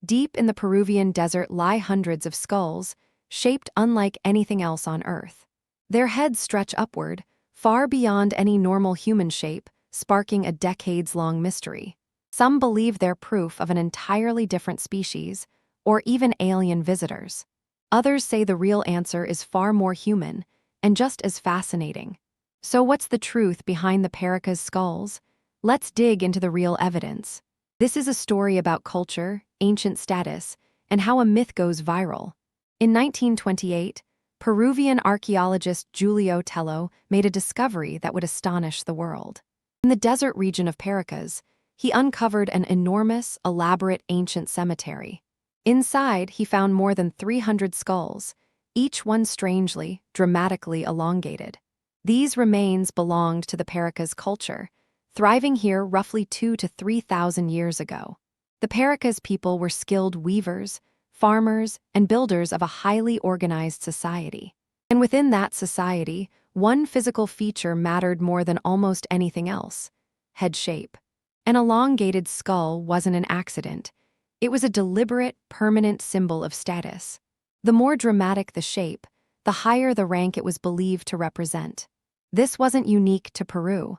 Deep in the Peruvian desert lie hundreds of skulls, shaped unlike anything else on Earth. Their heads stretch upward, far beyond any normal human shape, sparking a decades-long mystery. Some believe they're proof of an entirely different species, or even alien visitors. Others say the real answer is far more human, and just as fascinating. So what's the truth behind the Paracas skulls? Let's dig into the real evidence. This is a story about culture, ancient status, and how a myth goes viral. In 1928, Peruvian archaeologist Julio Tello made a discovery that would astonish the world. In the desert region of Paracas, he uncovered an enormous, elaborate ancient cemetery. Inside, he found more than 300 skulls, each one strangely, dramatically elongated. These remains belonged to the Paracas culture, thriving here roughly 2,000 to 3,000 years ago. The Paracas people were skilled weavers, farmers, and builders of a highly organized society. And within that society, one physical feature mattered more than almost anything else: head shape. An elongated skull wasn't an accident. It was a deliberate, permanent symbol of status. The more dramatic the shape, the higher the rank it was believed to represent. This wasn't unique to Peru.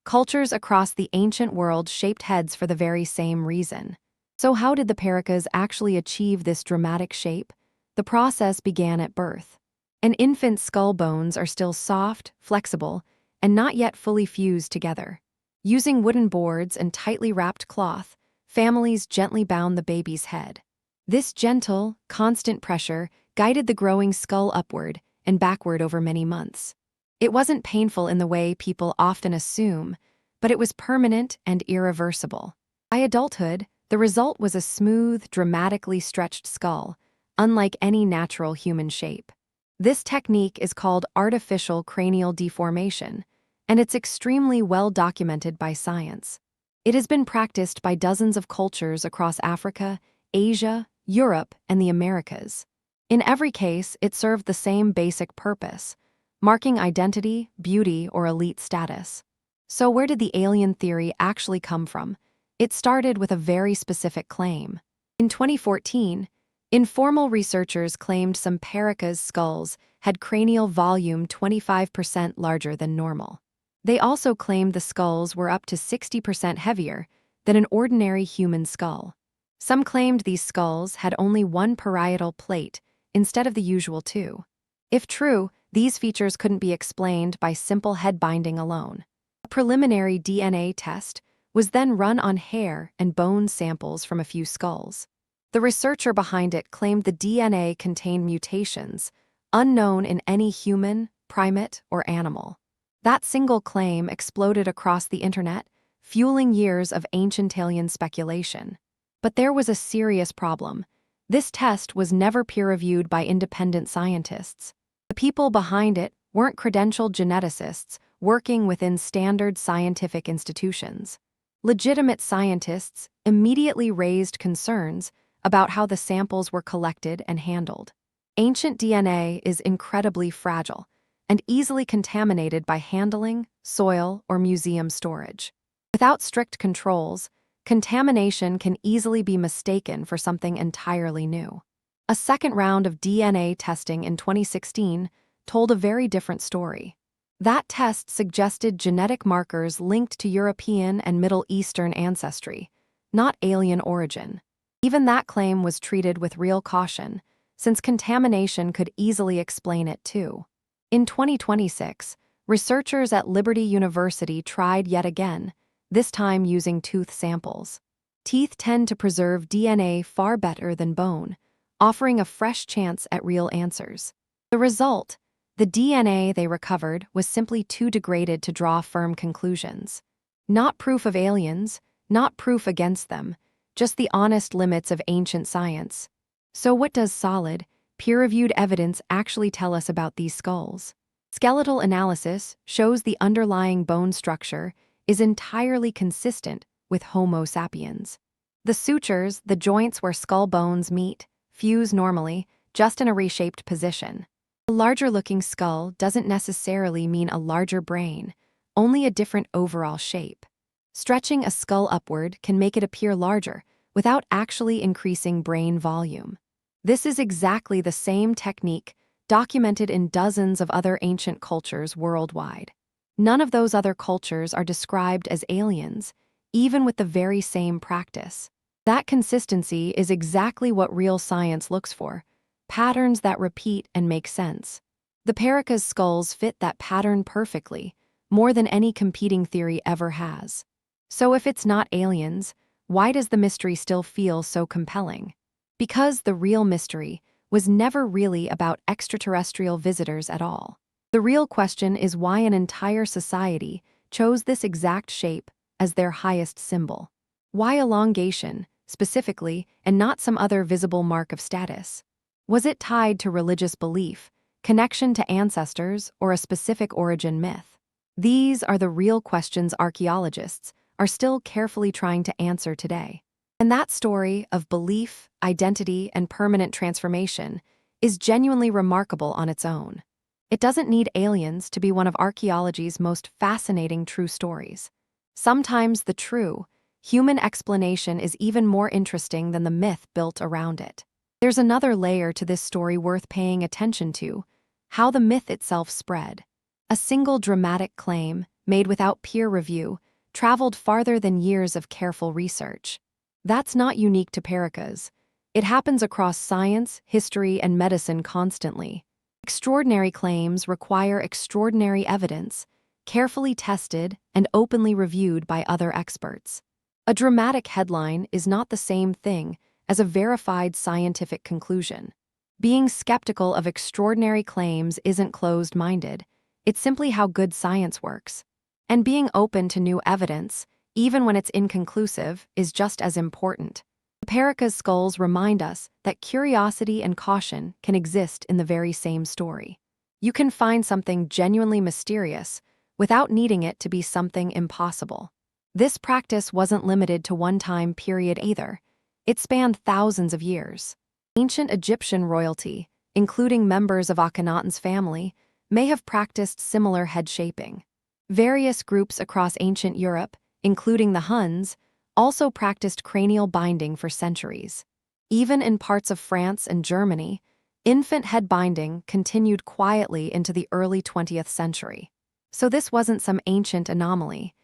Cultures across the ancient world shaped heads for the very same reason. So how did the Paracas actually achieve this dramatic shape? The process began at birth. An infant's skull bones are still soft, flexible, and not yet fully fused together. Using wooden boards and tightly wrapped cloth, families gently bound the baby's head. This gentle, constant pressure guided the growing skull upward and backward over many months. It wasn't painful in the way people often assume, but it was permanent and irreversible. By adulthood, the result was a smooth, dramatically stretched skull, unlike any natural human shape. This technique is called artificial cranial deformation, and it's extremely well documented by science. It has been practiced by dozens of cultures across Africa, Asia, Europe, and the Americas. In every case, it served the same basic purpose: marking identity, beauty, or elite status. So where did the alien theory actually come from? It started with a very specific claim. In 2014, informal researchers claimed some Paracas skulls had cranial volume 25% larger than normal. They also claimed the skulls were up to 60% heavier than an ordinary human skull. Some claimed these skulls had only one parietal plate instead of the usual two. If true, these features couldn't be explained by simple head binding alone. A preliminary DNA test was then run on hair and bone samples from a few skulls. The researcher behind it claimed the DNA contained mutations unknown in any human, primate, or animal. That single claim exploded across the internet, fueling years of ancient alien speculation. But there was a serious problem. This test was never peer-reviewed by independent scientists. The people behind it weren't credentialed geneticists working within standard scientific institutions. Legitimate scientists immediately raised concerns about how the samples were collected and handled. Ancient DNA is incredibly fragile and easily contaminated by handling, soil, or museum storage. Without strict controls, contamination can easily be mistaken for something entirely new. A second round of DNA testing in 2016 told a very different story. That test suggested genetic markers linked to European and Middle Eastern ancestry, not alien origin. Even that claim was treated with real caution, since contamination could easily explain it too. In 2026, researchers at Liberty University tried yet again, this time using tooth samples. Teeth tend to preserve DNA far better than bone, offering a fresh chance at real answers. The result: the DNA they recovered was simply too degraded to draw firm conclusions. Not proof of aliens, not proof against them, just the honest limits of ancient science. So what does solid, peer-reviewed evidence actually tell us about these skulls? Skeletal analysis shows the underlying bone structure is entirely consistent with Homo sapiens. The sutures, the joints where skull bones meet, fuse normally, just in a reshaped position. A larger-looking skull doesn't necessarily mean a larger brain, only a different overall shape. Stretching a skull upward can make it appear larger, without actually increasing brain volume. This is exactly the same technique documented in dozens of other ancient cultures worldwide. None of those other cultures are described as aliens, even with the very same practice. That consistency is exactly what real science looks for, patterns that repeat and make sense. The Paracas skulls fit that pattern perfectly, more than any competing theory ever has. So if it's not aliens, why does the mystery still feel so compelling? Because the real mystery was never really about extraterrestrial visitors at all. The real question is why an entire society chose this exact shape as their highest symbol. Why elongation, specifically, and not some other visible mark of status? Was it tied to religious belief, connection to ancestors, or a specific origin myth? These are the real questions archaeologists are still carefully trying to answer today. And that story of belief, identity, and permanent transformation is genuinely remarkable on its own. It doesn't need aliens to be one of archaeology's most fascinating true stories. Sometimes the true, human explanation is even more interesting than the myth built around it. There's another layer to this story worth paying attention to: how the myth itself spread. A single dramatic claim, made without peer review, traveled farther than years of careful research. That's not unique to Paracas. It happens across science, history, and medicine constantly. Extraordinary claims require extraordinary evidence, carefully tested and openly reviewed by other experts. A dramatic headline is not the same thing as a verified scientific conclusion. Being skeptical of extraordinary claims isn't closed-minded, it's simply how good science works. And being open to new evidence, even when it's inconclusive, is just as important. The Paracas skulls remind us that curiosity and caution can exist in the very same story. You can find something genuinely mysterious without needing it to be something impossible. This practice wasn't limited to one time period either. It spanned thousands of years. Ancient Egyptian royalty, including members of Akhenaten's family, may have practiced similar head shaping. Various groups across ancient Europe, including the Huns, also practiced cranial binding for centuries. Even in parts of France and Germany, infant head binding continued quietly into the early 20th century. So this wasn't some ancient anomaly.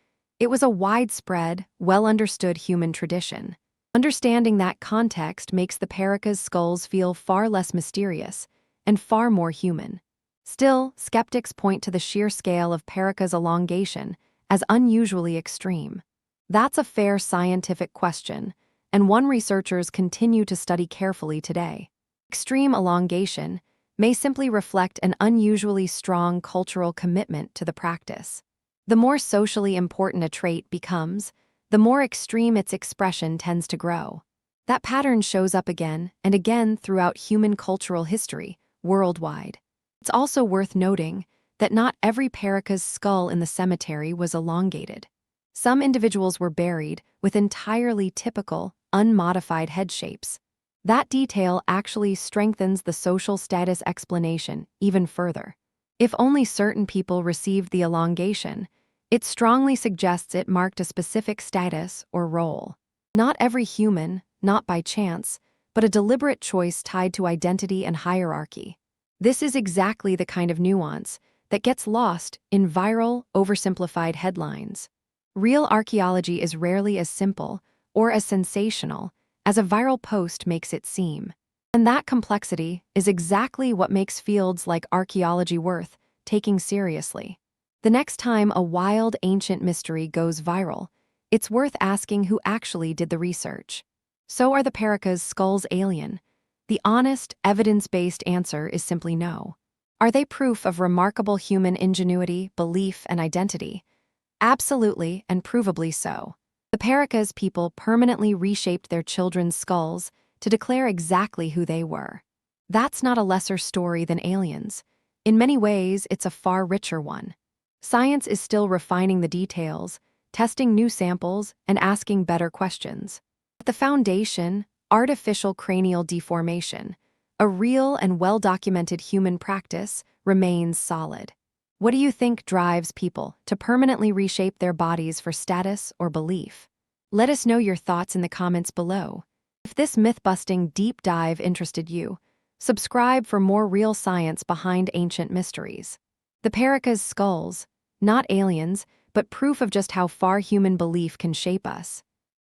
It was a widespread, well-understood human tradition. Understanding that context makes the Paracas skulls feel far less mysterious and far more human. Still, skeptics point to the sheer scale of Paracas elongation as unusually extreme. That's a fair scientific question, and one researchers continue to study carefully today. Extreme elongation may simply reflect an unusually strong cultural commitment to the practice. The more socially important a trait becomes, the more extreme its expression tends to grow. That pattern shows up again and again throughout human cultural history, worldwide. It's also worth noting that not every Paracas skull in the cemetery was elongated. Some individuals were buried with entirely typical, unmodified head shapes. That detail actually strengthens the social status explanation even further. If only certain people received the elongation, it strongly suggests it marked a specific status or role. Not every human, not by chance, but a deliberate choice tied to identity and hierarchy. This is exactly the kind of nuance that gets lost in viral, oversimplified headlines. Real archaeology is rarely as simple or as sensational as a viral post makes it seem. And that complexity is exactly what makes fields like archaeology worth taking seriously. The next time a wild ancient mystery goes viral, it's worth asking who actually did the research. So are the Paracas skulls alien? The honest, evidence-based answer is simply no. Are they proof of remarkable human ingenuity, belief, and identity? Absolutely, and provably so. The Paracas people permanently reshaped their children's skulls to declare exactly who they were. That's not a lesser story than aliens. In many ways, it's a far richer one. Science is still refining the details, testing new samples, and asking better questions. At the foundation, artificial cranial deformation, a real and well-documented human practice, remains solid. What do you think drives people to permanently reshape their bodies for status or belief? Let us know your thoughts in the comments below. If this myth-busting deep dive interested you, subscribe for more real science behind ancient mysteries. The Paracas skulls, not aliens, but proof of just how far human belief can shape us.